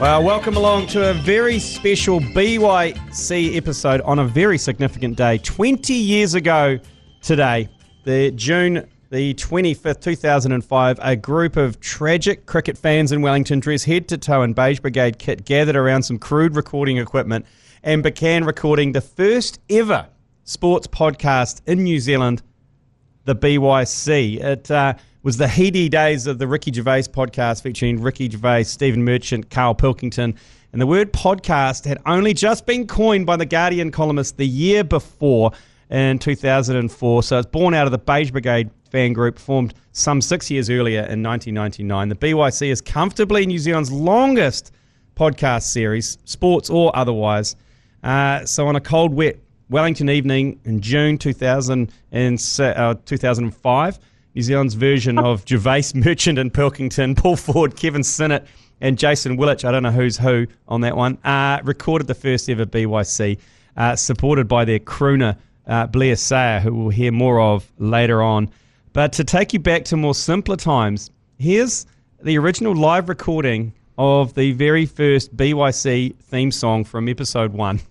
Well, welcome along to a very special BYC episode on a very significant day. 20 years ago today, June the 25th, 2005, a group of tragic cricket fans in Wellington, dressed head to toe in Beige Brigade kit, gathered around some crude recording equipment and began recording the first ever sports podcast in New Zealand, the BYC. It was the heady days of the Ricky Gervais podcast featuring Ricky Gervais, Stephen Merchant, Carl Pilkington. And the word podcast had only just been coined by the Guardian columnist the year before in 2004. So it's born out of the Beige Brigade fan group formed some 6 years earlier in 1999. The BYC is comfortably New Zealand's longest podcast series, sports or otherwise. So on a cold, wet Wellington evening in June 2005, New Zealand's version of Gervais, Merchant and Pilkington, Paul Ford, Kevin Sinnott and Jason Willich, I don't know who's who on that one, recorded the first ever BYC, supported by their crooner, Blair Sayer, who we'll hear more of later on. But to take you back to more simpler times, here's the original live recording of the very first BYC theme song from episode 1.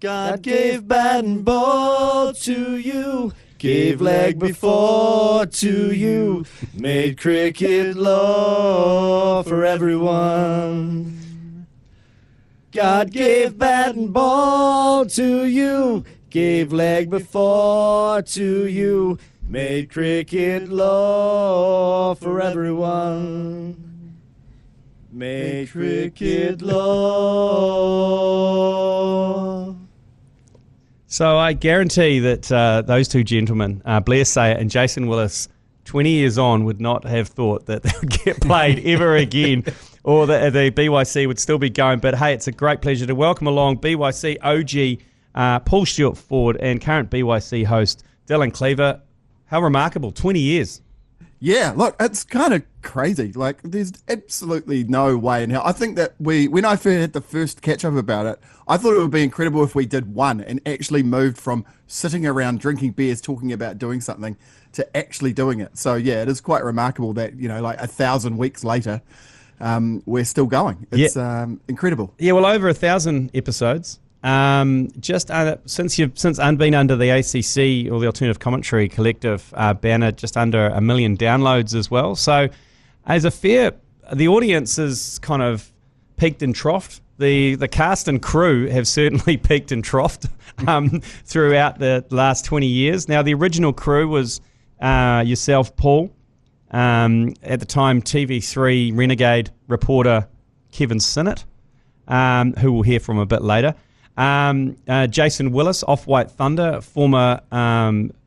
God gave bat and ball to you, gave leg before to you, made cricket law for everyone. God gave bat and ball to you, gave leg before to you, made cricket law for everyone. Made cricket law. So I guarantee that those two gentlemen, Blair Sayer and Jason Willis, 20 years on, would not have thought that they would get played ever again, or that the BYC would still be going. But hey, it's a great pleasure to welcome along BYC OG Paul Stewart Ford and current BYC host Dylan Cleaver. How remarkable, 20 years. Yeah, look, it's kind of crazy. Like, there's absolutely no way in hell. I think that when I first had the first catch-up about it, I thought it would be incredible if we did one and actually moved from sitting around drinking beers, talking about doing something, to actually doing it. So, yeah, it is quite remarkable that, you know, like 1,000 weeks later, we're still going. It's incredible. Yeah, well, over 1,000 episodes. Since I've been under the ACC or the Alternative Commentary Collective banner, just under 1 million downloads as well. So, the audience is kind of peaked and troughed. The cast and crew have certainly peaked and troughed throughout the last 20 years. Now, the original crew was yourself, Paul, at the time TV3 Renegade reporter Kevin Sinnott, who we'll hear from a bit later. Jason Willis, Off-White Thunder, former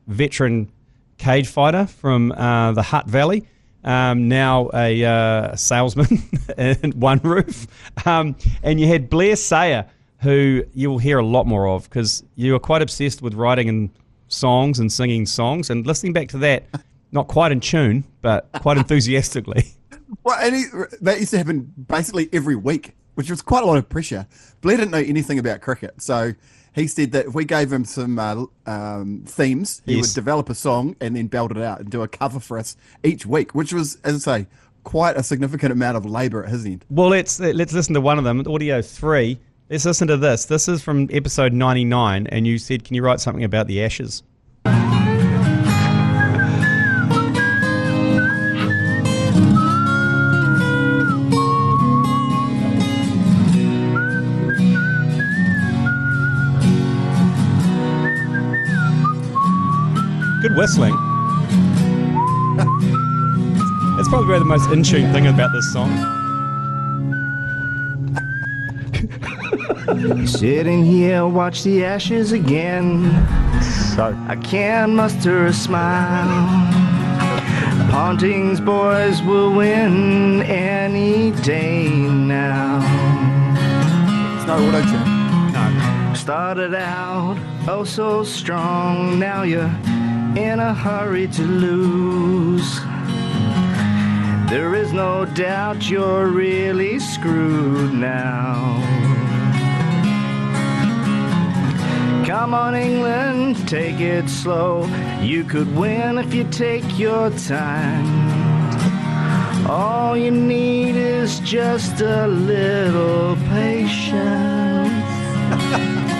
veteran cage fighter from the Hutt Valley, now a salesman in One Roof. And you had Blair Sayer, who you will hear a lot more of because you were quite obsessed with writing songs and singing songs, and listening back to that, not quite in tune, but quite enthusiastically. Well, and that used to happen basically every week, which was quite a lot of pressure. Blair didn't know anything about cricket, so he said that if we gave him some themes, he would develop a song and then belt it out and do a cover for us each week, which was, as I say, quite a significant amount of labour at his end. Well, let's listen to one of them, audio 3. Let's listen to this. This is from episode 99, and you said, can you write something about the Ashes? Good whistling. That's probably the most in-tune thing about this song. Sitting here, watch the Ashes again. So I can't muster a smile. Ponting's boys will win any day now. It's no auto-tune. No. Started out oh so strong, now you're in a hurry to lose. There is no doubt you're really screwed now. Come on, England, take it slow. You could win if you take your time. All you need is just a little patience.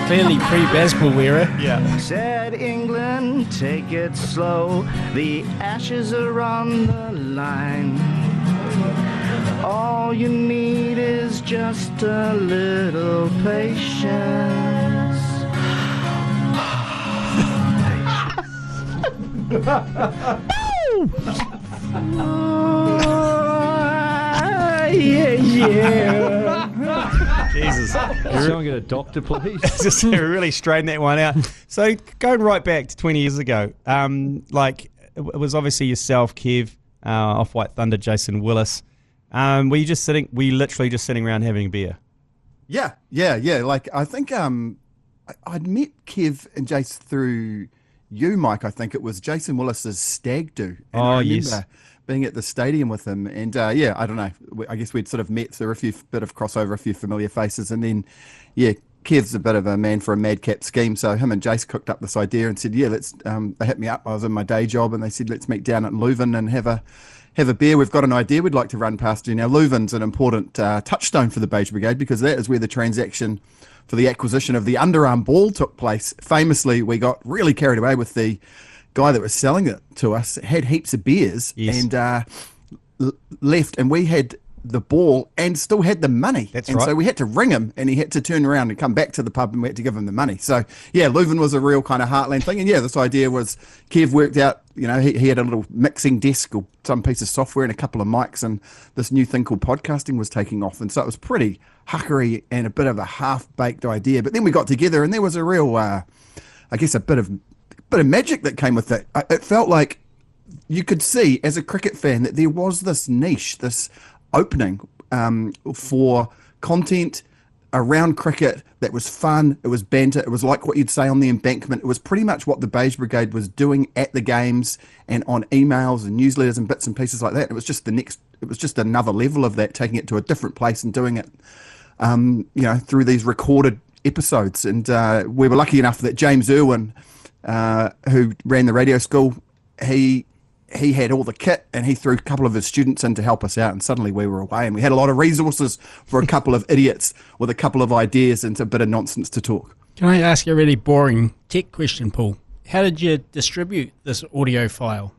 Clearly pre-Bazball era. Yeah. Said England, take it slow. The ashes are on the line. All you need is just a little patience. Yeah. Jesus. Someone get a doctor, please. Just really straighten that one out. So going right back to 20 years ago, like it was obviously yourself, Kev, Off-White Thunder, Jason Willis. Were you literally just sitting around having a beer? Yeah. Like, I think I'd met Kev and Jace through you, Mike. I think it was Jason Willis's stag do. And I remember being at the stadium with him. And I don't know. I guess we'd sort of met through bit of crossover, a few familiar faces. And then, Kev's a bit of a man for a madcap scheme. So him and Jace cooked up this idea and said, let's, they hit me up. I was in my day job and they said, let's meet down at Leuven and have a beer. We've got an idea we'd like to run past you. Now, Leuven's an important touchstone for the Beige Brigade because that is where the transaction for the acquisition of the underarm ball took place. Famously, we got really carried away with the guy that was selling it to us, had heaps of beers and left, and we had the ball and still had the money. That's and right. So we had to ring him and he had to turn around and come back to the pub and we had to give him the money. So Leuven was a real kind of heartland thing. And this idea was Kev worked out, he had a little mixing desk or some piece of software and a couple of mics, and this new thing called podcasting was taking off. And so it was pretty huckery and a bit of a half-baked idea. But then we got together and there was a real, a bit of magic that came with it. It felt like you could see as a cricket fan that there was this niche, this opening for content around cricket that was fun. It was banter. It was like what you'd say on the embankment. It was pretty much what the Beige Brigade was doing at the games and on emails and newsletters and bits and pieces like that. It was just another level of that, taking it to a different place and doing it, through these recorded episodes. And we were lucky enough that James Irwin, who ran the radio school, he had all the kit and he threw a couple of his students in to help us out, and suddenly we were away and we had a lot of resources for a couple of idiots with a couple of ideas and a bit of nonsense to talk. Can I ask you a really boring tech question, Paul? How did you distribute this audio file?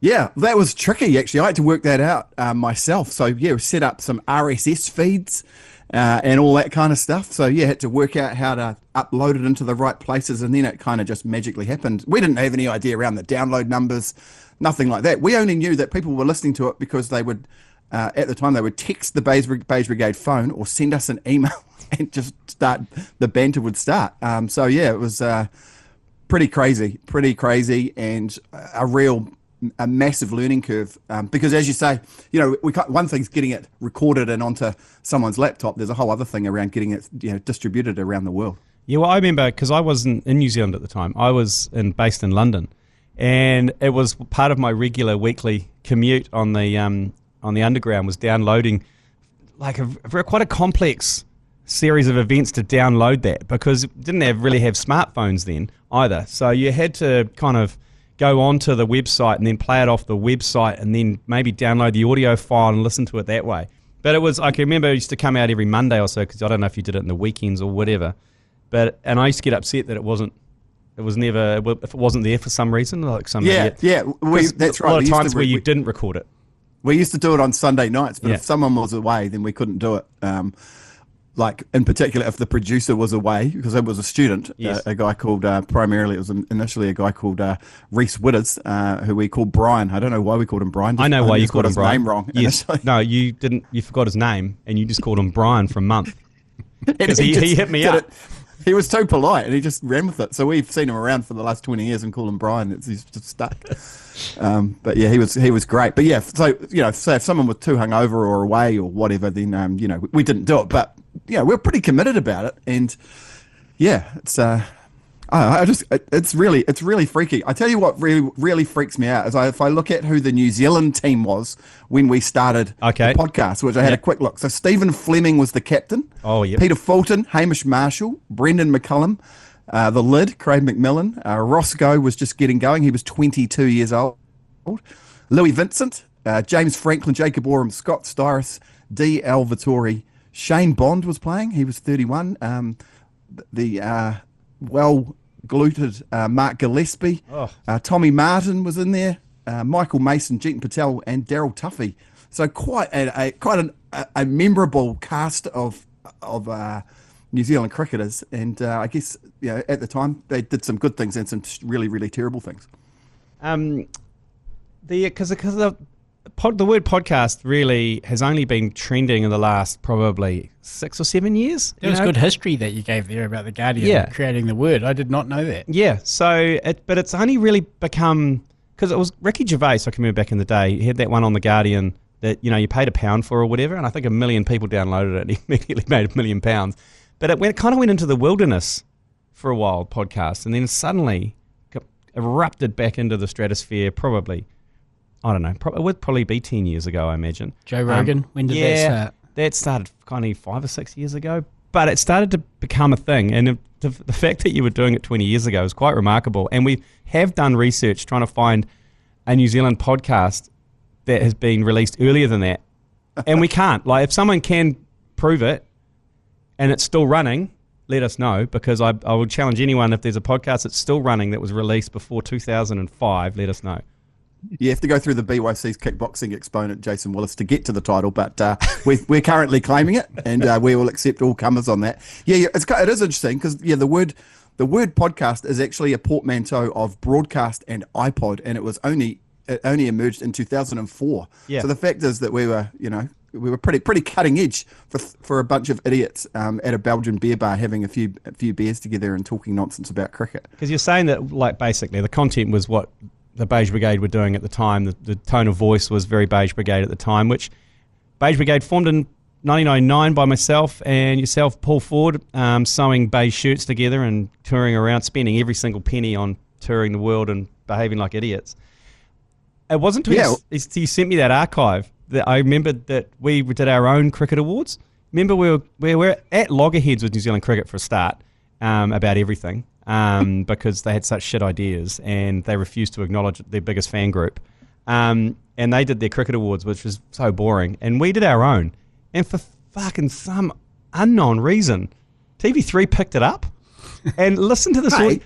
Yeah, that was tricky actually. I had to work that out myself. So we set up some RSS feeds and all that kind of stuff. So had to work out how to upload it into the right places, and then it kind of just magically happened. We didn't have any idea around the download numbers, nothing like that. We only knew that people were listening to it because they would, at the time, they would text the Beige Brigade phone or send us an email and just the banter would start. It was pretty crazy and a massive learning curve, because as you say, one thing's getting it recorded and onto someone's laptop. There's a whole other thing around getting it distributed around the world. Yeah, well, I remember because I wasn't in New Zealand at the time. I was based in London, and it was part of my regular weekly commute on the underground was downloading like quite a complex series of events to download that, because it didn't really have smartphones then either. So you had to kind of go onto the website and then play it off the website and then maybe download the audio file and listen to it that way. But it was, I can remember it used to come out every Monday or so, because I don't know if you did it in the weekends or whatever. And I used to get upset that it wasn't if it wasn't there for some reason, like some idiot. That's right. A lot of times where you didn't record it. We used to do it on Sunday nights, but if someone was away, then we couldn't do it. Like in particular, if the producer was away, because I was a student, a guy called, primarily it was initially a guy called Reese Witters, who we called Brian. I don't know why we called him Brian. I know why you called him Brian. His name wrong. Yes. No, you didn't. You forgot his name and you just called him Brian for a month. Because he hit me up. He was too polite and he just ran with it. So we've seen him around for the last 20 years and call him Brian. He's just stuck. But he was great. But so if someone was too hungover or away or whatever, then we didn't do it. But we're pretty committed about it, and it's it's really freaky. I tell you what really freaks me out is if I look at who the New Zealand team was when we started the podcast, which I had a quick look. So Stephen Fleming was the captain. Oh yeah. Peter Fulton, Hamish Marshall, Brendan McCullum, the lid, Craig McMillan. Roscoe was just getting going. He was 22 years old. Louis Vincent, James Franklin, Jacob Oram, Scott Styris, D. Al Vittori, Shane Bond was playing. He was 31. The well-gluted Mark Gillespie. Tommy Martin was in there. Michael Mason, Jeetan Patel, and Daryl Tuffy. So quite a memorable cast of New Zealand cricketers, and I guess at the time they did some good things and some really, really terrible things. Because the word podcast really has only been trending in the last probably 6 or 7 years. There was good history that you gave there about the Guardian creating the word. I did not know that. Yeah, but it's only really become, because it was Ricky Gervais, I can remember back in the day, he had that one on the Guardian that you paid £1 for or whatever, and I think 1 million people downloaded it and he immediately made £1 million. But it kind of went into the wilderness for a while, podcast, and then suddenly erupted back into the stratosphere probably, I don't know, it would probably be 10 years ago, I imagine. Joe Rogan, when did that start? That started kind of 5 or 6 years ago, but it started to become a thing, and the fact that you were doing it 20 years ago is quite remarkable, and we have done research trying to find a New Zealand podcast that has been released earlier than that, and we can't. Like, if someone can prove it, and it's still running, let us know, because I would challenge anyone, if there's a podcast that's still running that was released before 2005, let us know. You have to go through the BYC's kickboxing exponent, Jason Willis, to get to the title, but we're currently claiming it, and we will accept all comers on that. Yeah, it is interesting, because the word podcast is actually a portmanteau of broadcast and iPod, and it only emerged in 2004. Yeah. So the fact is that we were pretty cutting edge for a bunch of idiots at a Belgian beer bar having a few beers together and talking nonsense about cricket. Because you're saying that, like, basically the content was what the Beige Brigade were doing at the time. The tone of voice was very Beige Brigade at the time, which Beige Brigade formed in 1999 by myself and yourself, Paul Ford, sewing beige shirts together and touring around, spending every single penny on touring the world and behaving like idiots. It wasn't until you sent me that archive that I remembered that we did our own cricket awards. Remember, we were at loggerheads with New Zealand cricket for a start about everything because they had such shit ideas and they refused to acknowledge their biggest fan group. And they did their cricket awards, which was so boring. And we did our own. And for fucking some unknown reason, TV3 picked it up and listened to this. Hey,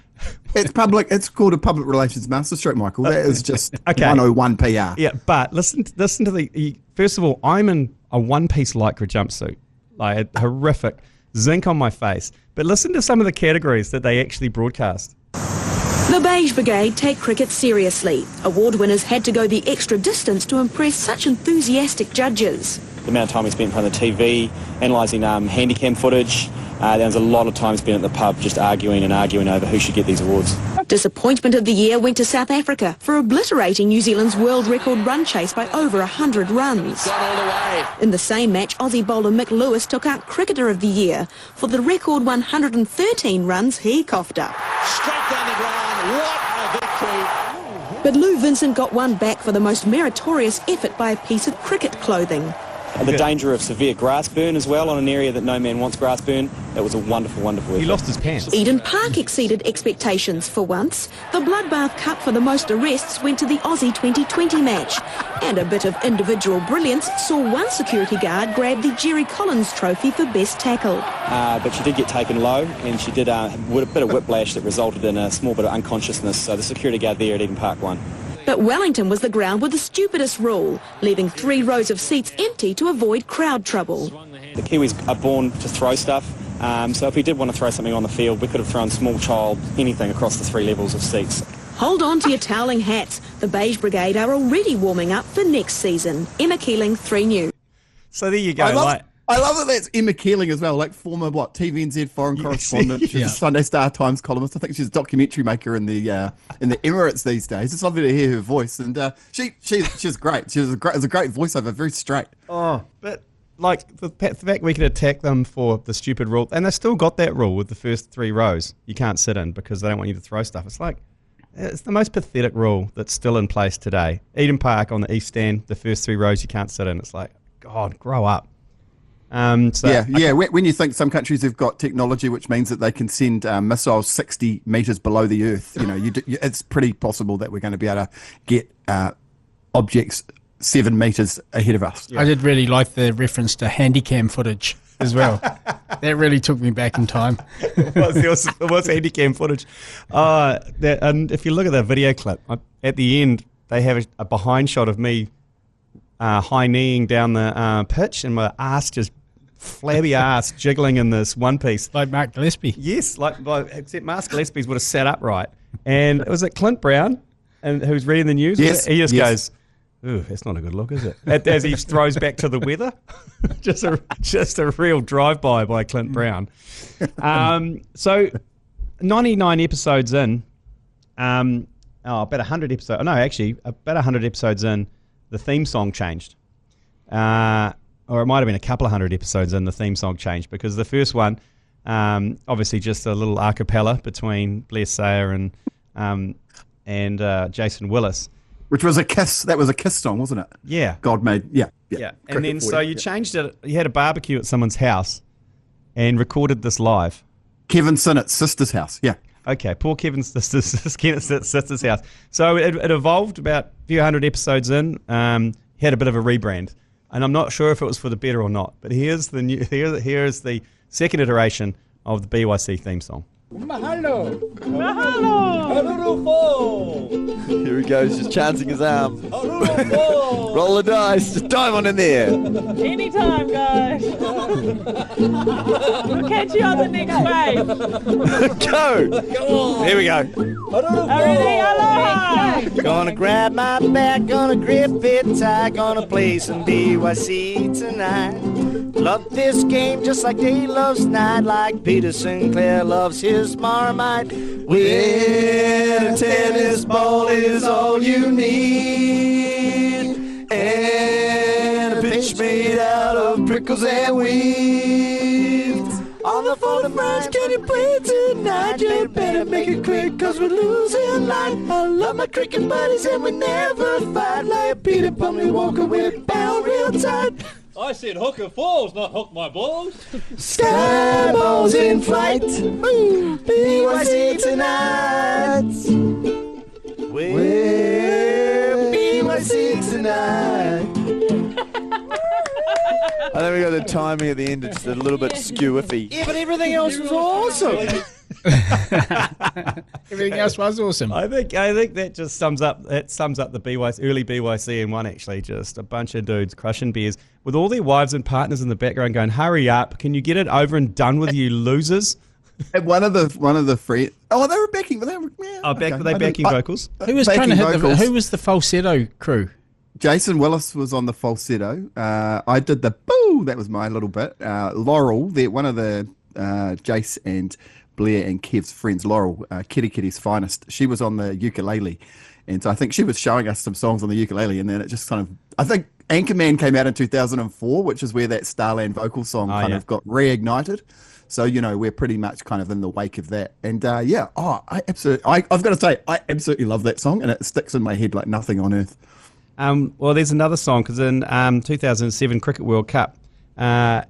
it's public. It's called a public relations masterstroke, Michael. That is just 101 PR. Yeah, but listen to the. First of all, I'm in a one-piece lycra jumpsuit, like a horrific zinc on my face. But listen to some of the categories that they actually broadcast. The Beige Brigade take cricket seriously. Award winners had to go the extra distance to impress such enthusiastic judges. The amount of time we spent in front of the TV, analysing handycam footage. There was a lot of time spent at the pub just arguing over who should get these awards. Disappointment of the year went to South Africa for obliterating New Zealand's world record run chase by over 100 runs. In the same match, Aussie bowler Mick Lewis took out Cricketer of the Year for the record 113 runs he coughed up. Straight down the ground, what a victory! But Lou Vincent got one back for the most meritorious effort by a piece of cricket clothing. The danger of severe grass burn as well on an area that no man wants grass burn. That was a wonderful, wonderful effort. He lost his pants. Eden Park exceeded expectations for once. The Bloodbath Cup for the most arrests went to the Aussie 2020 match. And a bit of individual brilliance saw one security guard grab the Jerry Collins trophy for best tackle. But she did get taken low and she did a bit of whiplash that resulted in a small bit of unconsciousness. So the security guard there at Eden Park won. But Wellington was the ground with the stupidest rule, leaving 3 rows of seats empty to avoid crowd trouble. The Kiwis are born to throw stuff, so if we did want to throw something on the field, we could have thrown small child, anything across the 3 levels of seats. Hold on to your toweling hats. The Beige Brigade are already warming up for next season. Emma Keeling, 3 News. So there you go. I love that that's Emma Keeling as well, like former TVNZ foreign correspondent. She's a Sunday Star Times columnist. I think she's a documentary maker in the Emirates these days. It's lovely to hear her voice, and she's great. She's a great voiceover, very straight. Oh, but like the fact we could attack them for the stupid rule, and they still got that rule with the first 3 rows you can't sit in because they don't want you to throw stuff. It's the most pathetic rule that's still in place today. Eden Park on the East Stand, the first 3 rows you can't sit in. It's like, God, grow up. When you think some countries have got technology which means that they can send missiles 60 metres below the Earth, it's pretty possible that we're going to be able to get objects 7 metres ahead of us. I did really like the reference to handycam footage as well. That really took me back in time. It was handycam footage. And if you look at the video clip, at the end, they have a behind shot of me high-kneeing down the pitch and my ass just flabby ass jiggling in this one piece. Like Mark Gillespie. Yes, except Mark Gillespie's would have sat upright. And it was at Clint Brown, and who's reading the news. Yes, he just goes, "Ooh, that's not a good look, is it?" As he throws back to the weather. just a real drive-by by Clint Brown. So 99 episodes in, about 100 episodes. No, actually, about 100 episodes in, the theme song changed. Or it might have been a couple of 100 episodes in, the theme song changed, because the first one, obviously just a little a cappella between Blair Sayer and Jason Willis. Which was a Kiss. That was a Kiss song, wasn't it? Yeah. God made. Yeah. And then so you changed it. You had a barbecue at someone's house and recorded this live. Kevin Sinnott's sister's house. Yeah. Okay, poor Kevin's sister's house. So it evolved about a few hundred episodes in. He had a bit of a rebrand, and I'm not sure if it was for the better or not. But here's the second iteration of the BYC theme song. Mahalo! Here he goes, just chancing his arm. Roll the dice, just dive on in there. Anytime, guys. We'll catch you on the next wave. Go! Here we go. Ready? Aloha! Gonna grab my bat, gonna grip it tight, gonna play some BYC tonight. Love this game just like day loves night, like Peter Sinclair loves his Marmite. When a tennis ball is all you need, and a pitch made out of prickles and weeds. On the phone of friends, can you play tonight? You better make it quick, cause we're losing light. I love my cricket buddies and we never fight, like Peter Pumley Walker, we're bound real tight. I said hook and falls, not hook my balls. Sky balls in flight. Ooh, BYC tonight. We're BYC tonight. I think we got the timing at the end, it's a little bit skew-iffy. Yeah, but everything else was awesome. Everything else was awesome. I think that just sums up the early BYC in one, actually. Just a bunch of dudes crushing beers with all their wives and partners in the background going, "Hurry up, can you get it over and done with, you losers?" And one of the friends. Oh, they were backing. Were they backing vocals? Who was trying to hit who was the falsetto crew? Jason Willis was on the falsetto. I did the boo. That was my little bit. Laurel, one of the Jace and Blair and Kev's friends, Laurel, Kitty Kitty's finest. She was on the ukulele, and so I think she was showing us some songs on the ukulele, and then it just kind of. I think Anchorman came out in 2004, which is where that Starland vocal song kind of got reignited. So, we're pretty much kind of in the wake of that. And I've got to say, I absolutely love that song, and it sticks in my head like nothing on earth. Well, there's another song, because in 2007 Cricket World Cup,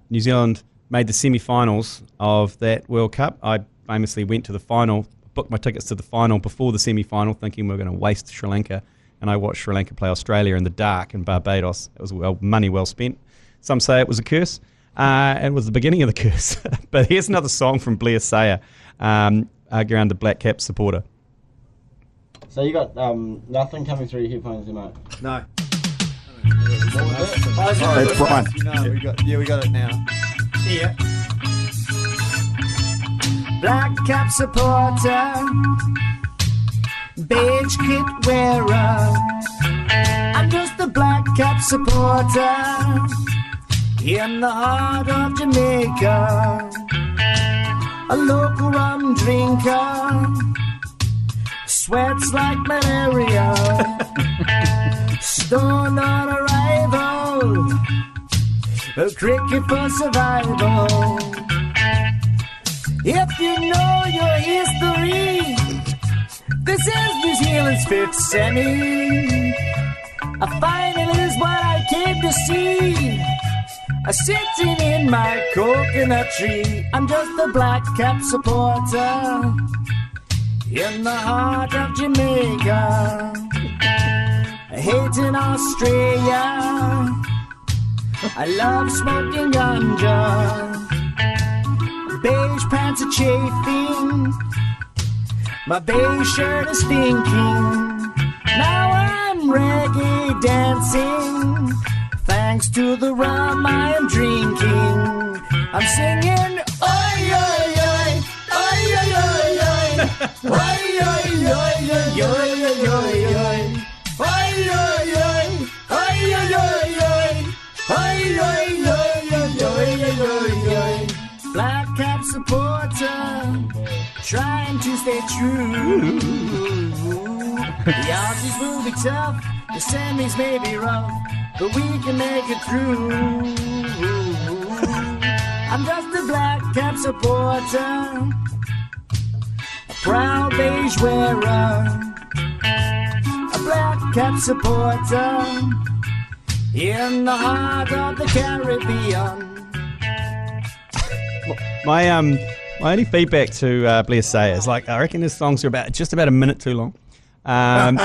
New Zealand made the semi-finals of that World Cup. I famously went to the final, booked my tickets to the final before the semi-final, thinking we were going to waste Sri Lanka, and I watched Sri Lanka play Australia in the dark in Barbados. It was money well spent. Some say it was a curse. It was the beginning of the curse. But here's another song from Blair Sayer, arguing the Black Cap supporter. So you got nothing coming through your headphones, mate? No. It's Brian. We got it now. Yeah. Black cap supporter, beige kit wearer. I'm just a black cap supporter in the heart of Jamaica. A local rum drinker, sweats like malaria. Stone on arrival, a cricket for survival. If you know your history, this is New Zealand's fifth semi. A final is what I came to see. Sitting in my coconut tree, I'm just a black cap supporter in the heart of Jamaica. I hate in Australia. I love smoking ganja. Beige pants are chafing. My beige shirt is stinking. Now I'm reggae dancing. Thanks to the rum I am drinking. I'm singing, oi, oi, oi, oi, oi, oi, oi, oi, oi, oi, oi, oi, oi, Black cap supporter, trying to stay true. The Aussies will be tough, the semis may be rough, but we can make it through. I'm just a black cap supporter, a proud beige wearer, a black cap supporter, in the heart of the Caribbean. My only feedback to Blair Say is, like, I reckon his songs are just about a minute too long. But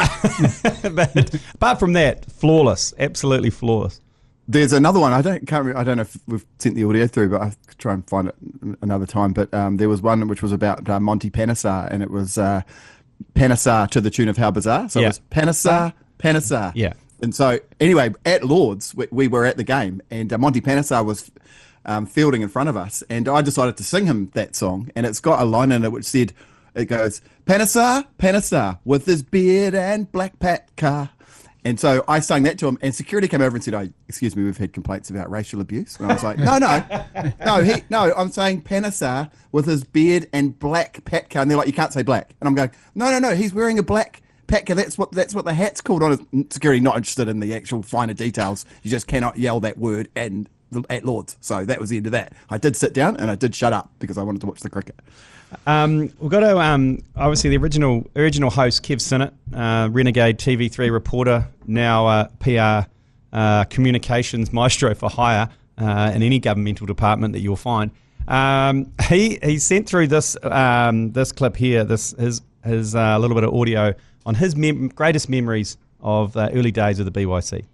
apart from that, flawless, absolutely flawless. There's another one. I don't know if we've sent the audio through, but I'll try and find it another time. But there was one which was about Monty Panesar, and it was Panesar to the tune of How Bizarre. So it was Panesar. Yeah. And so anyway, at Lord's, we were at the game, and Monty Panesar was fielding in front of us, and I decided to sing him that song, and it's got a line in it which said, it goes, Panesar, with his beard and black pat car. And so I sang that to him, and security came over and said, "Oh, excuse me, we've had complaints about racial abuse." And I was like, no, I'm saying Panesar with his beard and black pat car. And they're like, "You can't say black." And I'm going, no, he's wearing a black pat car. That's what the hat's called on his security, not interested in the actual finer details. You just cannot yell that word at Lord's. So that was the end of that. I did sit down and I did shut up because I wanted to watch the cricket. We've got to obviously the original host, Kev Sinnott, Renegade TV3 reporter, now PR communications maestro for hire in any governmental department that you'll find. He sent through this clip here, his little bit of audio on his greatest memories of early days of the BYC.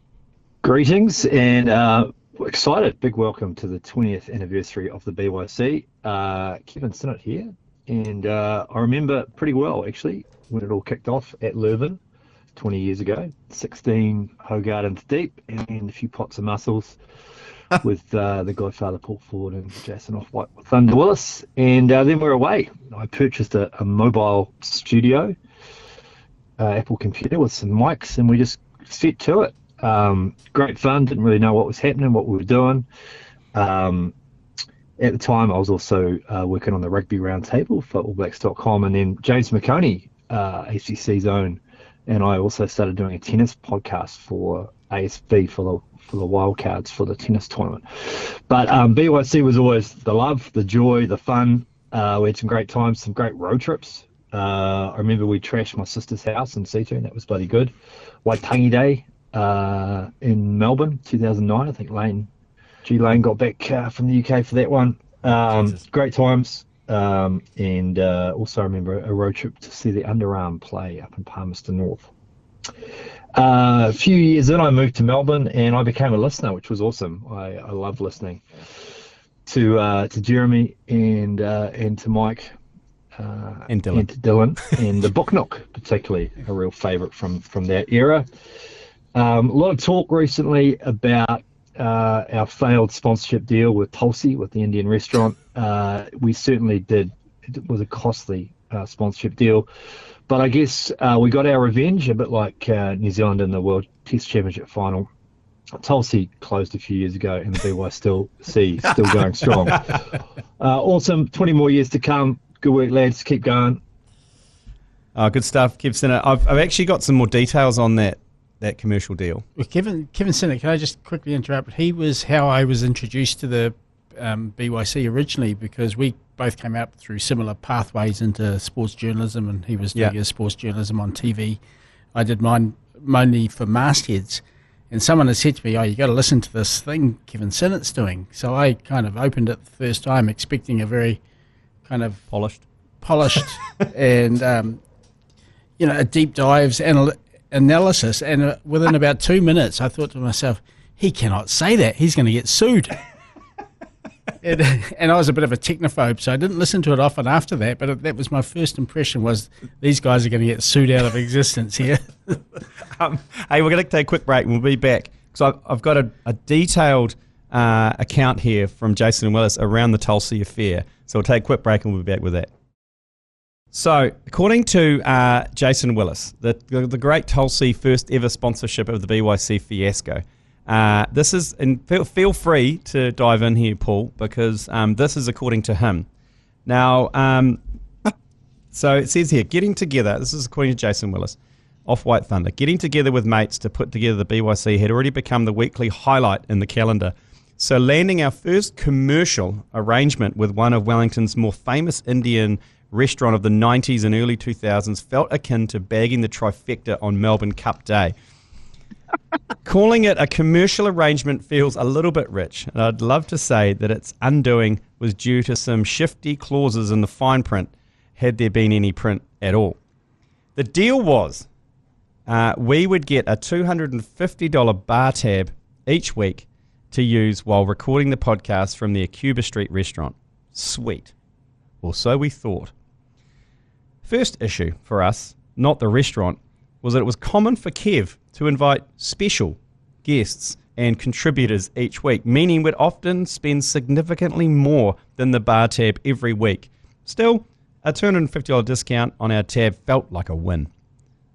Greetings and excited. Big welcome to the 20th anniversary of the BYC. Kevin Sinnott here. And I remember pretty well, actually, when it all kicked off at Leuven 20 years ago. 16 Hogardens deep and a few pots of mussels with the Godfather Paul Ford and Jason Off-White with Thunder Willis. And then we're away. I purchased a mobile studio, Apple computer with some mics, and we just set to it. Great fun. Didn't really know what was happening, what we were doing. At the time, I was also working on the rugby roundtable for allblacks.com, and then James McConey, ACC's own, and I also started doing a tennis podcast for ASB for the Wildcards for the tennis tournament. But BYC was always the love, the joy, the fun. We had some great times, some great road trips. I remember we trashed my sister's house in Seaton, and that was bloody good. Waitangi Day in Melbourne, 2009. I think G Lane got back from the UK for that one. Great times. And also I remember a road trip to see the Underarm play up in Palmerston North. A few years in, I moved to Melbourne and I became a listener, which was awesome. I love listening to Jeremy and to Mike and Dylan. And to Dylan and the Book Nook, particularly a real favourite from that era. A lot of talk recently about our failed sponsorship deal with Tulsi, with the Indian restaurant. We certainly did. It was a costly sponsorship deal. But I guess we got our revenge, a bit like New Zealand in the World Test Championship final. Tulsi closed a few years ago, and the BYC still going strong. Awesome. 20 more years to come. Good work, lads. Keep going. Good stuff, Kev Sinnott. I've actually got some more details on that commercial deal. Well, Kevin Sinnott, can I just quickly interrupt? He was how I was introduced to the BYC originally, because we both came out through similar pathways into sports journalism, and he was doing his sports journalism on TV. I did mine mainly for mastheads, and someone had said to me, "Oh, you got to listen to this thing Kevin Sinnott's doing." So I kind of opened it the first time, expecting a very kind of polished, and a deep dives, analysis, and within about 2 minutes, I thought to myself, he cannot say that. He's going to get sued. And I was a bit of a technophobe, so I didn't listen to it often after that, but that was my first impression, was these guys are going to get sued out of existence here. Hey, we're going to take a quick break and we'll be back. So I've got a detailed account here from Jason Willis around the Tulsi affair. So we'll take a quick break and we'll be back with that. So, according to Jason Willis, the great Tulsi first ever sponsorship of the BYC fiasco, this is, and feel free to dive in here, Paul, because this is according to him. Now, so it says here, getting together, this is according to Jason Willis, off White Thunder, getting together with mates to put together the BYC had already become the weekly highlight in the calendar. So landing our first commercial arrangement with one of Wellington's more famous Indian restaurant of the 90s and early 2000s felt akin to bagging the trifecta on Melbourne Cup Day. Calling it a commercial arrangement feels a little bit rich, and I'd love to say that its undoing was due to some shifty clauses in the fine print, had there been any print at all. The deal was we would get a $250 bar tab each week to use while recording the podcast from the Acuba Street restaurant. Sweet. Or so we thought. First issue for us, not the restaurant, was that it was common for Kev to invite special guests and contributors each week, meaning we'd often spend significantly more than the bar tab every week. Still, a $250 discount on our tab felt like a win.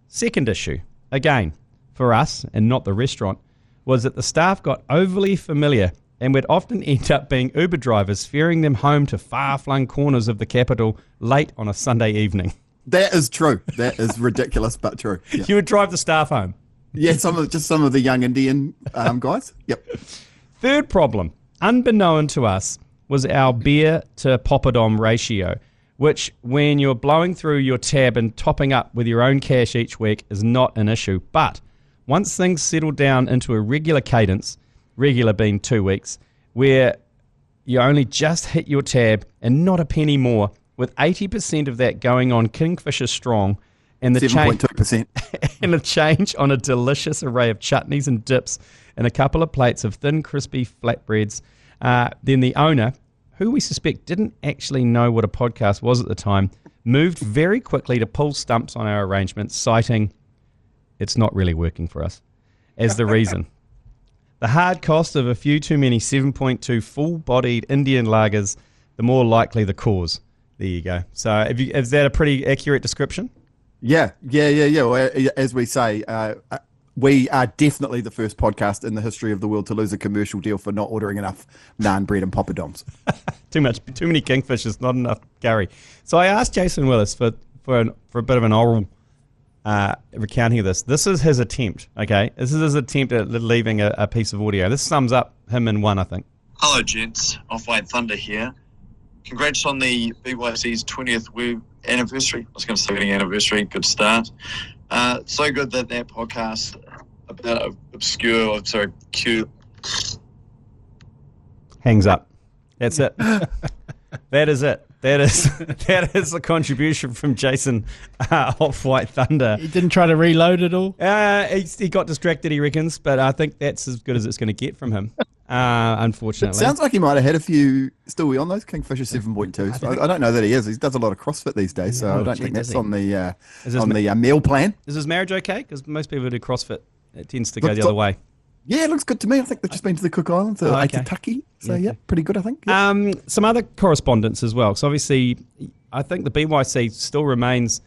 Second issue, again, for us and not the restaurant, was that the staff got overly familiar and would often end up being Uber drivers, ferrying them home to far-flung corners of the capital late on a Sunday evening. That is true. That is ridiculous, but true. Yeah. You would drive the staff home? Yeah, some of the young Indian guys. Yep. Third problem, unbeknown to us, was our beer to poppadom ratio, which when you're blowing through your tab and topping up with your own cash each week is not an issue. But once things settle down into a regular cadence, regular being 2 weeks, where you only just hit your tab and not a penny more, with 80% of that going on Kingfisher Strong and the 7.2%. and a change on a delicious array of chutneys and dips and a couple of plates of thin, crispy flatbreads. Then the owner, who we suspect didn't actually know what a podcast was at the time, moved very quickly to pull stumps on our arrangements, citing, "It's not really working for us," as the reason. The hard cost of a few too many 7.2 full-bodied Indian lagers, the more likely the cause. There you go. So is that a pretty accurate description? Yeah. Well, as we say, we are definitely the first podcast in the history of the world to lose a commercial deal for not ordering enough naan bread and poppadoms. Too many kingfishers, not enough curry. So I asked Jason Willis for a bit of an oral recounting of this. This is his attempt, okay? This is his attempt at leaving a piece of audio. This sums up him in one, I think. Hello, gents. Off-White Thunder here. Congrats on the BYC's 20th web anniversary. I was going to say wedding anniversary. Good start. So good that podcast about cute. Hangs up. That's it. That is it. That is the contribution from Jason off White Thunder. He didn't try to reload it all? He got distracted, he reckons, but I think that's as good as it's going to get from him, unfortunately. It sounds like he might have had a few still on those Kingfisher 7.2s. I don't know that he is. He does a lot of CrossFit these days, so I don't think that's on the meal plan. Is his marriage okay? Because most people who do CrossFit, it tends to go the other way. Yeah, it looks good to me. I think they've just been to the Cook Islands, Aitutaki. So, yeah, pretty good, I think. Yeah. Some other correspondence as well. So, obviously, I think the BYC still remains,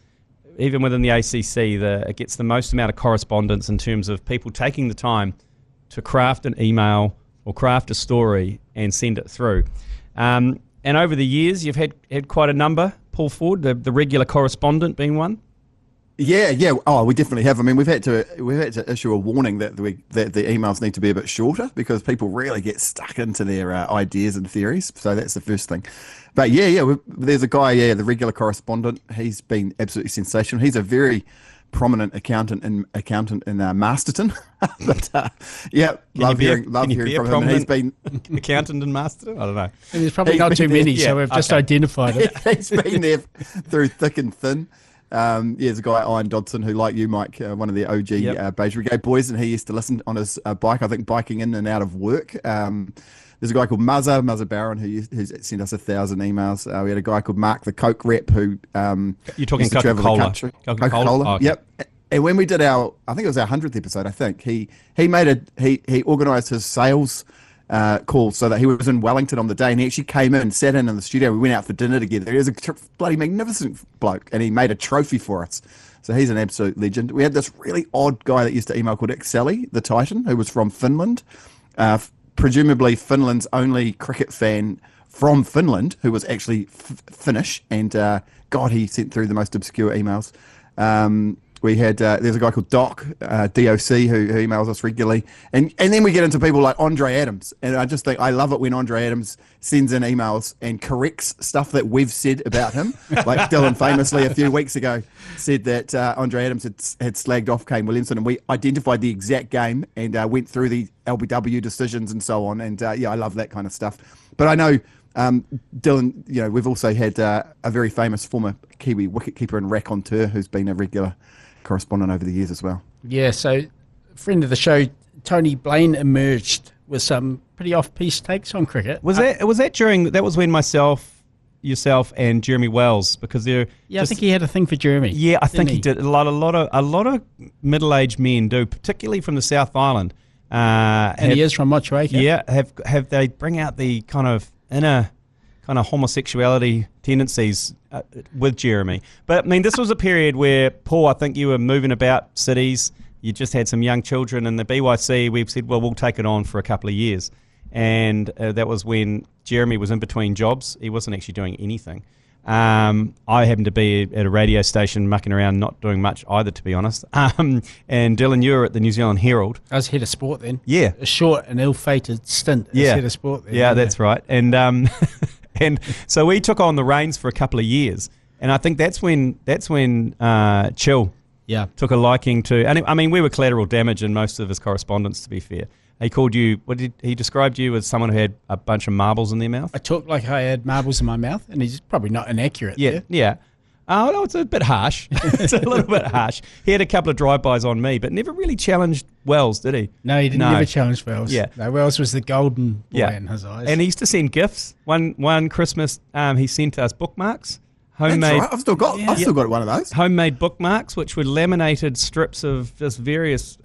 even within the ACC, it gets the most amount of correspondence in terms of people taking the time to craft an email or craft a story and send it through. And over the years, you've had quite a number pull forward, the regular correspondent being one. Yeah. Oh, we definitely have. I mean, we've had to issue a warning that the emails need to be a bit shorter because people really get stuck into their ideas and theories. So that's the first thing. But there's a guy, the regular correspondent. He's been absolutely sensational. He's a very prominent accountant in Masterton. But love hearing from him. And he's been accountant in Masterton. I don't know. There's probably not too many, so we've just identified it. He's been there through thick and thin. There's a guy, Ian Dodson, who, like you, Mike, one of the OG Beige Brigade boys, and he used to listen on his bike, I think, biking in and out of work. There's a guy called Muzza Barron, who sent us 1,000 emails. We had a guy called Mark, the Coke rep, who you're talking Coca-Cola. Coca-Cola. Oh, okay. Yep. And when we did I think it was our 100th episode. I think he organised his sales call so that he was in Wellington on the day, and he actually came in, sat in the studio. We went out for dinner together. He was a bloody magnificent bloke, and he made a trophy for us. So he's an absolute legend. We had this really odd guy that used to email called Exceli, the Titan, who was from Finland. Presumably Finland's only cricket fan from Finland, who was actually Finnish, and God, he sent through the most obscure emails. We had there's a guy called Doc, DOC, who emails us regularly, and then we get into people like Andre Adams, and I just think I love it when Andre Adams sends in emails and corrects stuff that we've said about him. Like Dylan famously a few weeks ago said that Andre Adams had slagged off Kane Williamson, and we identified the exact game and went through the LBW decisions and so on. And I love that kind of stuff. But I know Dylan, we've also had a very famous former Kiwi wicketkeeper and raconteur who's been a regular correspondent over the years as well. Yeah, so friend of the show, Tony Blaine, emerged with some pretty off-piste takes on cricket. Was that when myself, yourself, and Jeremy Wells, because they're I think he had a thing for Jeremy. Yeah, I think he did. A lot of middle-aged men do, particularly from the South Island. And he is from Motueka. Yeah, have they bring out the kind of inner kind of homosexuality tendencies with Jeremy. But I mean, this was a period where, Paul, I think you were moving about cities. You just had some young children, and the BYC, we've said, well, we'll take it on for a couple of years. And that was when Jeremy was in between jobs. He wasn't actually doing anything. I happened to be at a radio station mucking around, not doing much either, to be honest. And Dylan, you were at the New Zealand Herald. I was head of sport then. Yeah. A short and ill-fated stint as head of sport then. Yeah, that's right. And and so we took on the reins for a couple of years. And I think that's when Chill took a liking to, and I mean, we were collateral damage in most of his correspondence, to be fair. He called you, he described you as someone who had a bunch of marbles in their mouth? I talked like I had marbles in my mouth, and he's probably not inaccurate there. Yeah. Oh, no, it's a bit harsh. It's a little bit harsh. He had a couple of drive-bys on me, but never really challenged Wells, did he? No, he didn't never challenge Wells. Yeah. No, Wells was the golden boy in his eyes. And he used to send gifts. One Christmas, he sent us bookmarks. Homemade. That's right. I've still got one of those. Homemade bookmarks, which were laminated strips of just various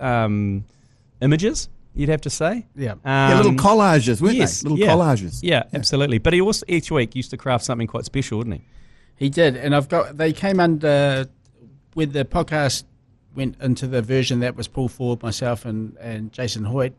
images, you'd have to say. Yeah. Little collages, weren't they? Little collages. Yeah, absolutely. But he also each week used to craft something quite special, didn't he? He did, and they came under, when the podcast went into the version that was Paul Ford, myself, and Jason Hoyt,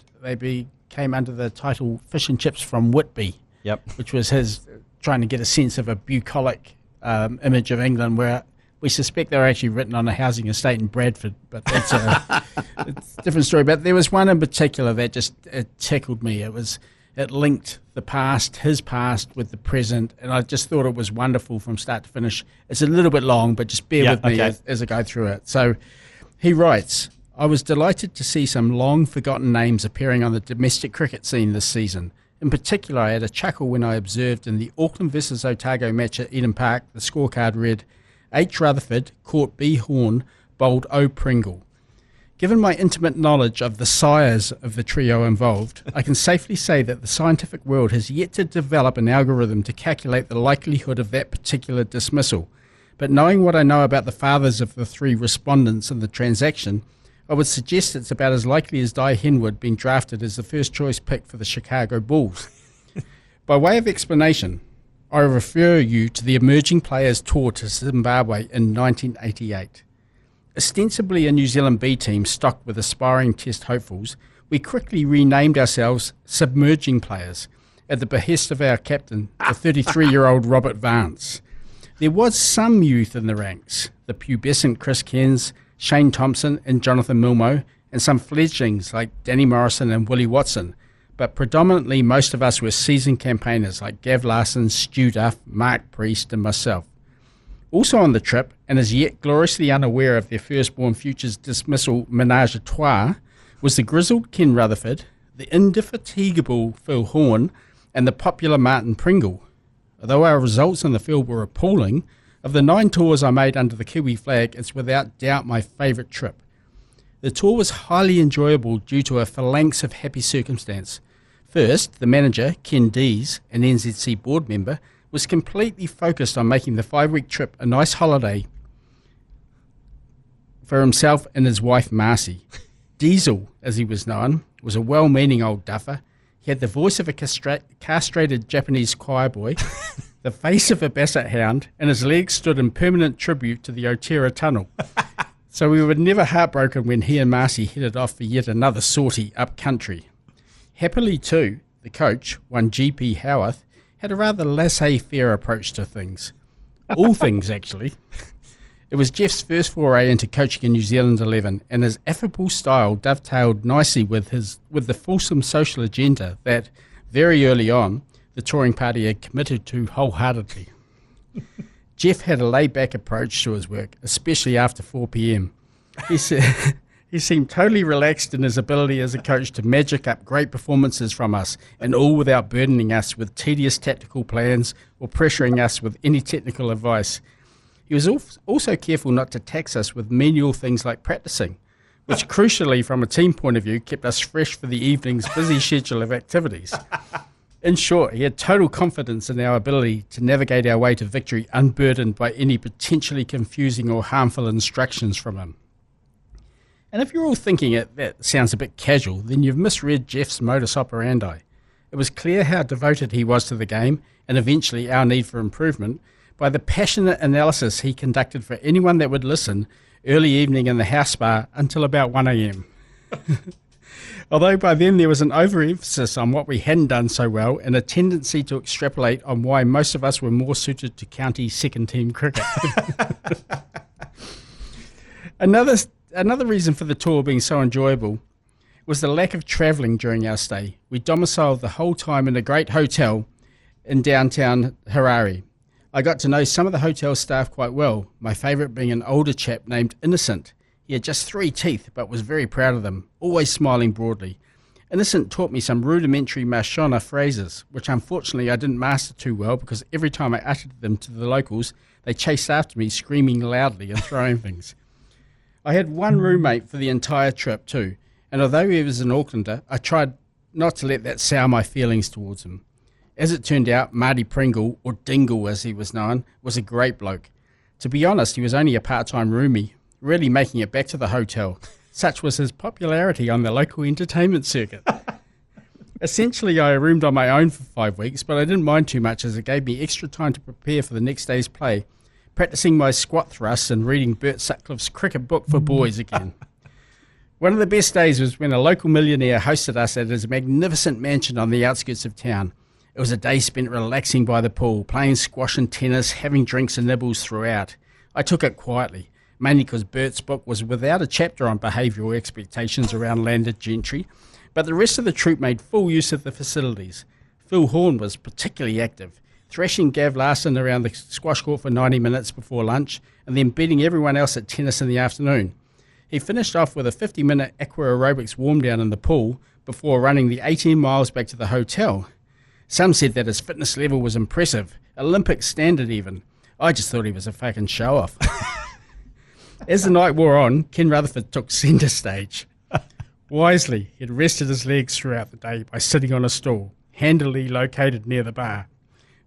came under the title Fish and Chips from Whitby. Yep. Which was his trying to get a sense of a bucolic image of England, where we suspect they were actually written on a housing estate in Bradford, but that's it's a different story. But there was one in particular that just tickled me. It linked the past, his past, with the present, and I just thought it was wonderful from start to finish. It's a little bit long, but just bear with me as I go through it. So he writes, I was delighted to see some long-forgotten names appearing on the domestic cricket scene this season. In particular, I had a chuckle when I observed in the Auckland versus Otago match at Eden Park, the scorecard read, H. Rutherford caught B. Horn, bowled O. Pringle. Given my intimate knowledge of the sires of the trio involved, I can safely say that the scientific world has yet to develop an algorithm to calculate the likelihood of that particular dismissal. But knowing what I know about the fathers of the three respondents in the transaction, I would suggest it's about as likely as Di Henwood being drafted as the first choice pick for the Chicago Bulls. By way of explanation, I refer you to the Emerging Players Tour to Zimbabwe in 1988. Ostensibly a New Zealand B team stocked with aspiring test hopefuls, we quickly renamed ourselves Submerging Players at the behest of our captain, the 33-year-old Robert Vance. There was some youth in the ranks, the pubescent Chris Cairns, Shane Thompson and Jonathan Milmo, and some fledglings like Danny Morrison and Willie Watson, but predominantly most of us were seasoned campaigners like Gav Larson, Stu Duff, Mark Priest and myself. Also on the trip, and as yet gloriously unaware of their firstborn future's dismissal menage a trois, was the grizzled Ken Rutherford, the indefatigable Phil Horn, and the popular Martin Pringle. Although our results in the field were appalling, Of the 9 tours I made under the Kiwi flag, it's without doubt my favourite trip. The tour was highly enjoyable due to a phalanx of happy circumstance. First, the manager, Ken Dees, an NZC board member, was completely focused on making the 5-week trip a nice holiday for himself and his wife Marcy. Diesel, as he was known, was a well-meaning old duffer. He had the voice of a castrated Japanese choir boy, the face of a basset hound, and his legs stood in permanent tribute to the Otira Tunnel. So we were never heartbroken when he and Marcy headed off for yet another sortie up country. Happily too, the coach, one GP Howarth, had a rather laissez-faire approach to things. All things, actually. It was Jeff's first foray into coaching a New Zealand 11, and his affable style dovetailed nicely with the fulsome social agenda that, very early on, the touring party had committed to wholeheartedly. Jeff had a laid-back approach to his work, especially after 4 p.m. He seemed totally relaxed in his ability as a coach to magic up great performances from us, and all without burdening us with tedious tactical plans or pressuring us with any technical advice. He was also careful not to tax us with menial things like practicing, which crucially, from a team point of view, kept us fresh for the evening's busy schedule of activities. In short, he had total confidence in our ability to navigate our way to victory unburdened by any potentially confusing or harmful instructions from him. And if you're all thinking that sounds a bit casual, then you've misread Jeff's modus operandi. It was clear how devoted he was to the game, and eventually our need for improvement, by the passionate analysis he conducted for anyone that would listen early evening in the house bar until about 1 a.m. Although by then there was an overemphasis on what we hadn't done so well and a tendency to extrapolate on why most of us were more suited to county second-team cricket. Another reason for the tour being so enjoyable was the lack of travelling during our stay. We domiciled the whole time in a great hotel in downtown Harare. I got to know some of the hotel staff quite well, my favourite being an older chap named Innocent. He had just 3 teeth, but was very proud of them, always smiling broadly. Innocent taught me some rudimentary Mashona phrases, which unfortunately I didn't master too well because every time I uttered them to the locals, they chased after me, screaming loudly and throwing things. I had one roommate for the entire trip too, and although he was an Aucklander, I tried not to let that sour my feelings towards him. As it turned out, Marty Pringle, or Dingle as he was known, was a great bloke. To be honest, he was only a part-time roomie, really making it back to the hotel. Such was his popularity on the local entertainment circuit. Essentially, I roomed on my own for 5 weeks, but I didn't mind too much as it gave me extra time to prepare for the next day's play, practicing my squat thrusts and reading Bert Sutcliffe's cricket book for boys again. One of the best days was when a local millionaire hosted us at his magnificent mansion on the outskirts of town. It was a day spent relaxing by the pool, playing squash and tennis, having drinks and nibbles throughout. I took it quietly, mainly because Bert's book was without a chapter on behavioural expectations around landed gentry, but the rest of the troupe made full use of the facilities. Phil Horn was particularly active, thrashing Gav Larson around the squash court for 90 minutes before lunch and then beating everyone else at tennis in the afternoon. He finished off with a 50-minute aqua aerobics warm-down in the pool before running the 18 miles back to the hotel. Some said that his fitness level was impressive, Olympic standard even. I just thought he was a fucking show-off. As the night wore on, Ken Rutherford took centre stage. Wisely, he had rested his legs throughout the day by sitting on a stool, handily located near the bar.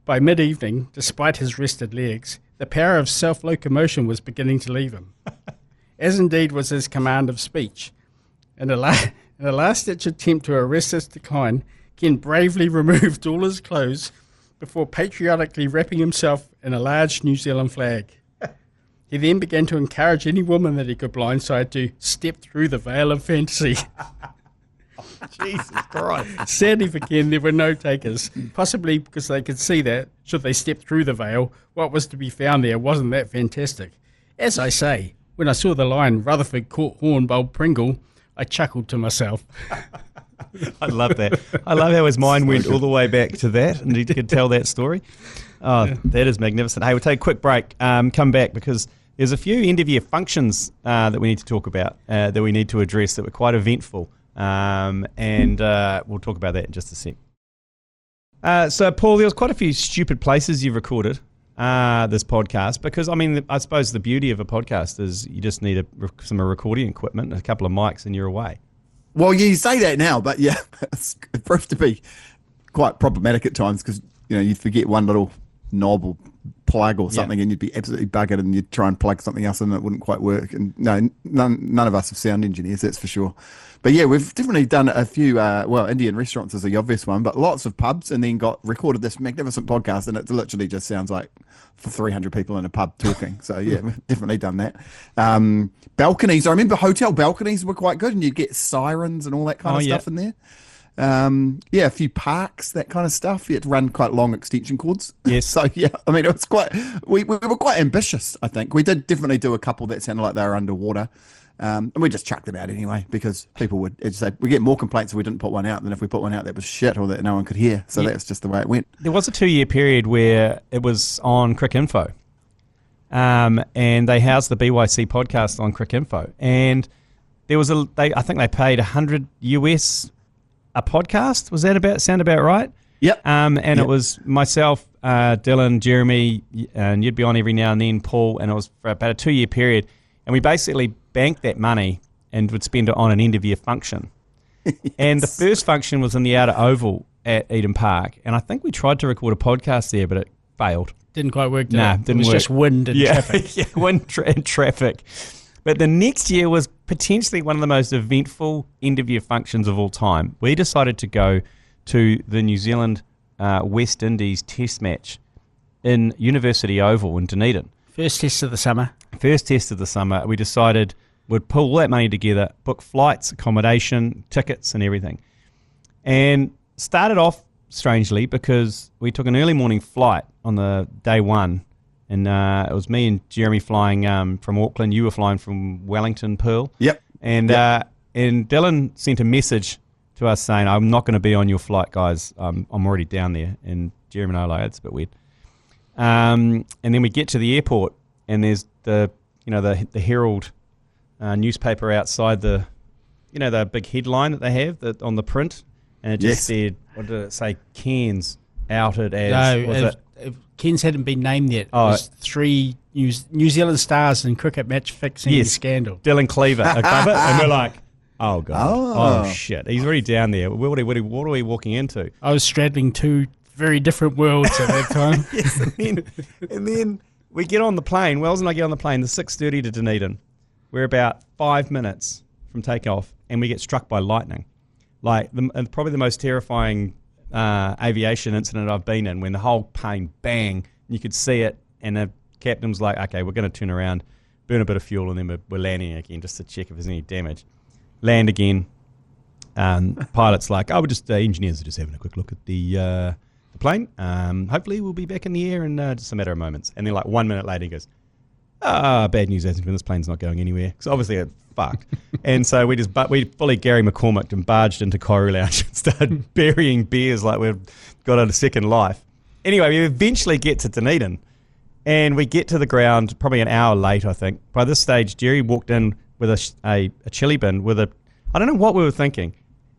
By mid-evening, despite his rested legs, the power of self-locomotion was beginning to leave him, as indeed was his command of speech. In a last-ditch attempt to arrest this decline, Ken bravely removed all his clothes before patriotically wrapping himself in a large New Zealand flag. He then began to encourage any woman that he could blindside to step through the veil of fantasy. Jesus Christ. Sadly for Ken, there were no takers, possibly because they could see that, should they step through the veil, what was to be found there wasn't that fantastic. As I say, when I saw the line, Rutherford caught Horn by Pringle, I chuckled to myself. I love that. I love how his mind went all the way back to that and he could tell that story. Oh, yeah. That is magnificent. Hey, we'll take a quick break, come back because there's a few end-of-year functions that we need to talk about, that we need to address that were quite eventful. And we'll talk about that in just a sec. So, Paul, there was quite a few stupid places you've recorded. this podcast, because I mean, I suppose the beauty of a podcast is you just need some recording equipment, a couple of mics, and you're away. Well, you say that now, but yeah, it proved to be quite problematic at times because you'd forget one little knob or plug or something, and you'd be absolutely buggered, and you'd try and plug something else in and it wouldn't quite work. And no, none of us are sound engineers, that's for sure. But yeah, we've definitely done a few, Indian restaurants is the obvious one, but lots of pubs, and then recorded this magnificent podcast, and it literally just sounds like for 300 people in a pub talking. So yeah, we've definitely done that. Balconies, I remember hotel balconies were quite good, and you'd get sirens and all that kind of stuff in there. A few parks, that kind of stuff. You had to run quite long extension cords. Yes. So yeah, I mean, it was quite, we were quite ambitious, I think. We did definitely do a couple that sounded like they were underwater. And we just chucked them out anyway because people would say we get more complaints if we didn't put one out than if we put one out that was shit or that no one could hear. So that's just the way it went. There was a 2-year period where it was on Crick Info, and they housed the BYC podcast on Crick Info, and there was I think they paid $100 US a podcast. Was that sound about right? Yep. It was myself, Dylan, Jeremy, and you'd be on every now and then, Paul, and it was for about a 2-year period, and we basically banked that money and would spend it on an end-of-year function. Yes. And the first function was in the outer oval at Eden Park, and I think we tried to record a podcast there, but it failed. Didn't quite work, did it? Didn't work. It was just wind and traffic. Yeah, wind and traffic. But the next year was potentially one of the most eventful end-of-year functions of all time. We decided to go to the New Zealand West Indies test match in University Oval in Dunedin. First test of the summer. We decided we'd pull all that money together, book flights, accommodation, tickets and everything. And started off strangely because we took an early morning flight on the day one. And it was me and Jeremy flying from Auckland. You were flying from Wellington, Pearl. Yep. And Dylan sent a message to us saying, "I'm not going to be on your flight, guys. I'm already down there." And Jeremy and I were like, "That's a bit weird." And then we get to the airport, and there's the Herald newspaper outside the big headline that they have on the print, and it just said, what did it say? Cairns outed as Cairns hadn't been named yet. It was 3 New Zealand stars in cricket match fixing scandal. Dylan Cleaver above it, and we're like, oh god, oh shit, he's already down there. What are we walking into? I was straddling 2 very different worlds at that time. Yes, and then we get on the plane. Wells and I get on the plane. The 6:30 to Dunedin. We're about 5 minutes from takeoff, and we get struck by lightning. And probably the most terrifying aviation incident I've been in, when the whole plane bang, you could see it, and the captain was like, "Okay, we're going to turn around, burn a bit of fuel, and then we're landing again just to check if there's any damage." Land again. Pilot's like, "Oh, engineers are just having a quick look at the plane. Hopefully we'll be back in the air in just a matter of moments." And then 1 minute later he goes, bad news, Essington, this plane's not going anywhere. Because obviously it's fuck. And so we fully Gary McCormick and barged into Kairu Lounge and started burying beers like we've got a second life. Anyway, we eventually get to Dunedin, and we get to the ground probably an hour late, I think. By this stage, Jerry walked in with a chili bin with I don't know what we were thinking.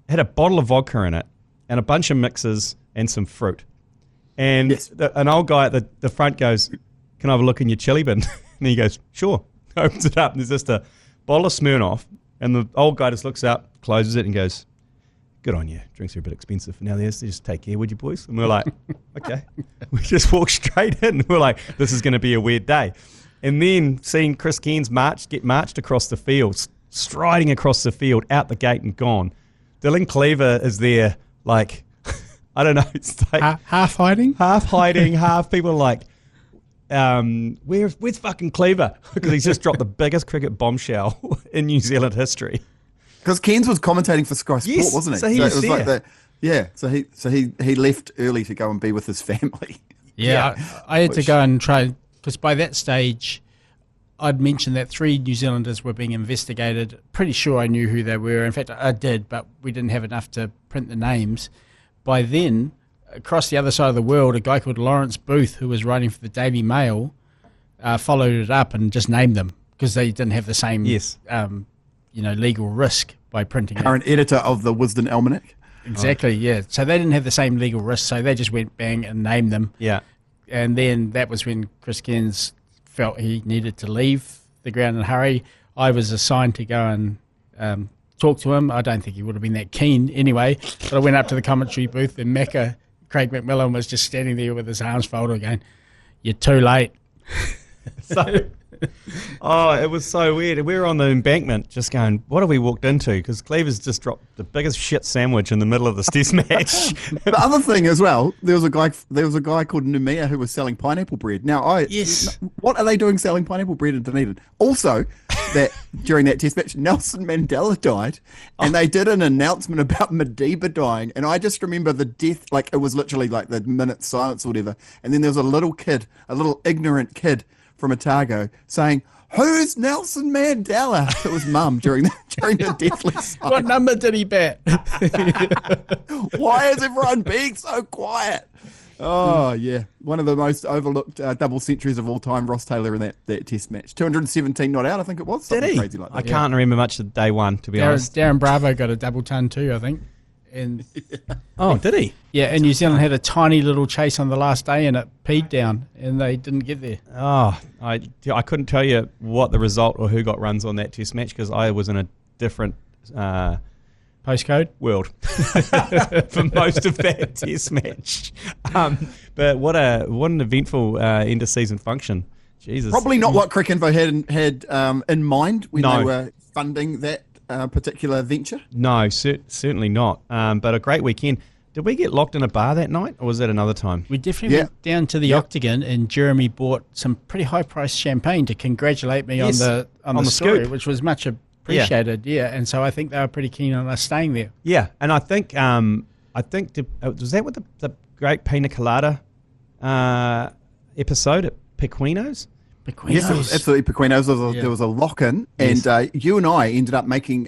It had a bottle of vodka in it and a bunch of mixes and some fruit. And an old guy at the front goes, "Can I have a look in your chili bin?" And he goes, "Sure." Opens it up, and there's just a bottle of Smirnoff. And the old guy just looks up, closes it, and goes, "Good on you. Drinks are a bit expensive now. Just take care, would you, boys?" And we're like, okay. We just walked straight in. We're like, this is going to be a weird day. And then seeing Chris Cairns get marched across the field, striding across the field, out the gate and gone. Dylan Cleaver is there, I don't know. It's half hiding, half people are like, where's fucking Cleaver? Because he's just dropped the biggest cricket bombshell in New Zealand history. Because Cairns was commentating for Sky Sport, wasn't he? So he was there. So he left early to go and be with his family. Yeah. I had to go and try, because by that stage I'd mentioned that 3 New Zealanders were being investigated. Pretty sure I knew who they were. In fact, I did, but we didn't have enough to print the names. By then, across the other side of the world, a guy called Lawrence Booth, who was writing for the Daily Mail, followed it up and just named them because they didn't have the same legal risk by printing it. Current editor of the Wisden Almanac. Exactly, yeah. So they didn't have the same legal risk, so they just went bang and named them. Yeah. and then that was when Chris Cairns felt he needed to leave the ground in a hurry. I was assigned to go and talk to him. I don't think he would have been that keen anyway, but I went up to the commentary booth and Craig McMillan was just standing there with his arms folded going, "You're too late." It was so weird. We were on the embankment just going, what have we walked into? Because Cleaver's just dropped the biggest shit sandwich in the middle of this test match. The other thing as well, there was a guy called Numia who was selling pineapple bread. Now, what are they doing selling pineapple bread in Dunedin? Also, that during that test match, Nelson Mandela died, and they did an announcement about Madiba dying, and I just remember the death, like it was literally like the minute silence or whatever, and then there was a little ignorant kid from Otago saying, "Who's Nelson Mandela?" It was Mum during the deathly silence. What number did he bat? Why is everyone being so quiet? Oh, yeah. One of the most overlooked double centuries of all time, Ross Taylor in that test match. 217 not out, I think it was. Did he? Crazy like that. I can't remember much of day one, to be honest. Darren Bravo got a double ton too, I think. And did he? Yeah, and New Zealand had a tiny little chase on the last day and it peed down and they didn't get there. Oh, I couldn't tell you what the result or who got runs on that test match because I was in a different postcode world for most of that test match. But what an eventful end of season function. Jesus. Probably not what Crick Info had in mind when they were funding that particular venture. No, certainly not. But a great weekend. Did we get locked in a bar that night, or was that another time? We definitely went down to the Octagon, and Jeremy bought some pretty high-priced champagne to congratulate me on the story, scoop, which was much appreciated. Yeah, and so I think they were pretty keen on us staying there. Yeah, and I think was that with the great Pina Colada episode at Pequino's? Yes, it was absolutely Pequino's. There was a lock-in, and you and I ended up making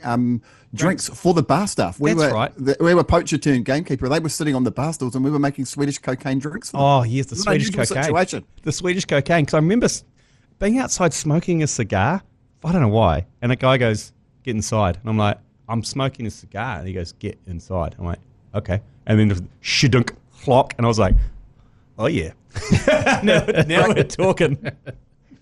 drinks for the bar staff. We were poacher turned gamekeeper. They were sitting on the bar stools, and we were making Swedish cocaine drinks for them. Oh, yes, the Swedish cocaine. Situation. The Swedish cocaine, because I remember being outside smoking a cigar. I don't know why. And a guy goes, "Get inside." And I'm like, "I'm smoking a cigar." And he goes, "Get inside." I'm like, "Okay." And then the shidunk clock, and I was like, "Oh, yeah." now we're talking.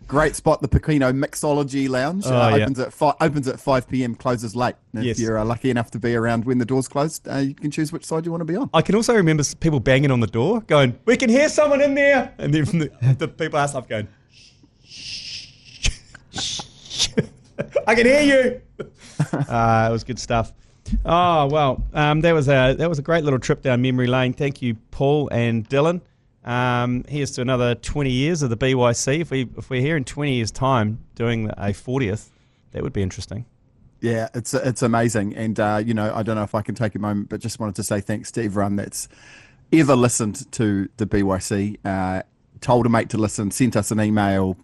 Great spot, the Pequino Mixology Lounge. Opens at 5 p.m, closes late. And if you're lucky enough to be around when the doors close, you can choose which side you want to be on. I can also remember people banging on the door, going, "We can hear someone in there." And then from the people outside going, "Shh, shh, I can hear you." It was good stuff. Oh, well, that was a great little trip down memory lane. Thank you, Paul and Dylan. Here's to another 20 years of the BYC. If we're here in 20 years' time doing a 40th, that would be interesting. Yeah, it's amazing. And, I don't know if I can take a moment, but just wanted to say thanks to everyone that's ever listened to the BYC, told a mate to listen, sent us an email,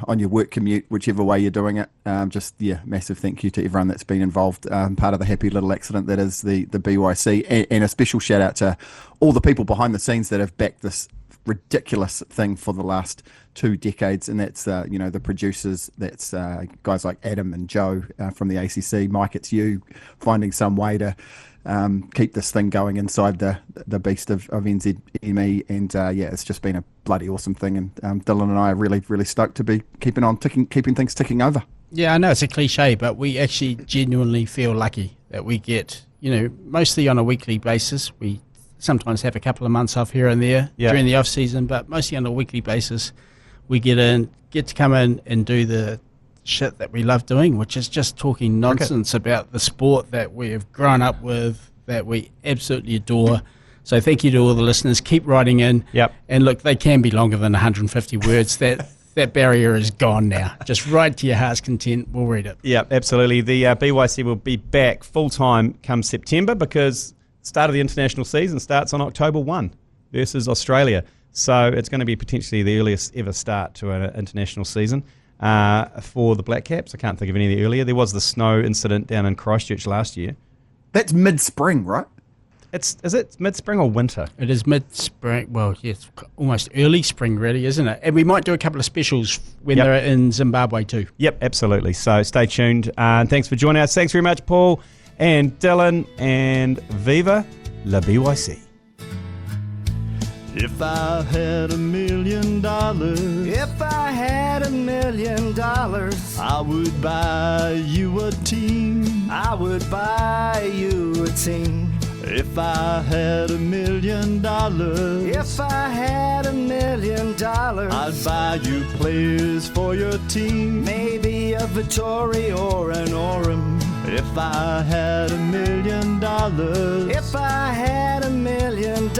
on your work commute, whichever way you're doing it. Massive thank you to everyone that's been involved, part of the happy little accident that is the BYC, and a special shout out to all the people behind the scenes that have backed this ridiculous thing for the last 2 decades, and that's the producers, that's guys like Adam and Joe from the ACC. Mike, it's you finding some way to keep this thing going inside the beast of NZME, and it's just been a bloody awesome thing, and Dylan and I are really, really stoked to be keeping things ticking over. Yeah, I know it's a cliche, but we actually genuinely feel lucky that we get, mostly on a weekly basis. We sometimes have a couple of months off here and there during the off season, but mostly on a weekly basis, we get to come in and do the shit that we love doing, which is just talking nonsense about the sport that we have grown up with, that we absolutely adore. So thank you to all the listeners. Keep writing in. Yep. And look, they can be longer than 150 words. That barrier is gone now. Just write to your heart's content. We'll read it. Yeah, absolutely. The BYC will be back full-time come September, because start of the international season starts on October 1 versus Australia. So it's going to be potentially the earliest ever start to an international season for the Black Caps. I can't think of any earlier. There was the snow incident down in Christchurch last year. That's mid-spring, right? Is it mid-spring or winter? It is mid-spring. Well, yes, almost early spring, really, isn't it? And we might do a couple of specials when they're in Zimbabwe too. Yep, absolutely. So stay tuned. And thanks for joining us. Thanks very much, Paul and Dylan, and Viva la BYC. If I had $1 million, if I had $1 million, I would buy you a team. I would buy you a team. If I had $1 million, if I had $1 million, I'd buy you players for your team. Maybe a Vittori or an Orem. If I had $1 million, if I had $1 million,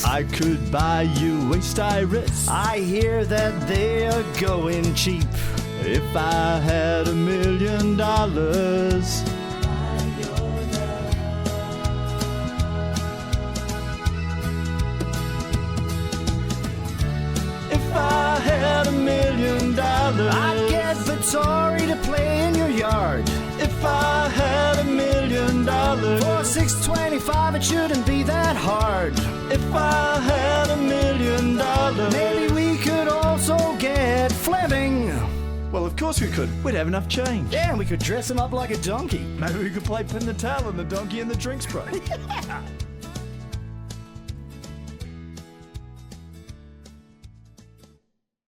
I could buy you a Styrus. I hear that they are going cheap. If I had $1 million, if I had $1 million, I'd get Vittori to play in your yard. If I had $1 million, for $6.25 it shouldn't be that hard. If I had $1 million, maybe we could also get Fleming. Well, of course we could. We'd have enough change. Yeah, and we could dress him up like a donkey. Maybe we could play pin the tail on the donkey and the drinks break. Yeah.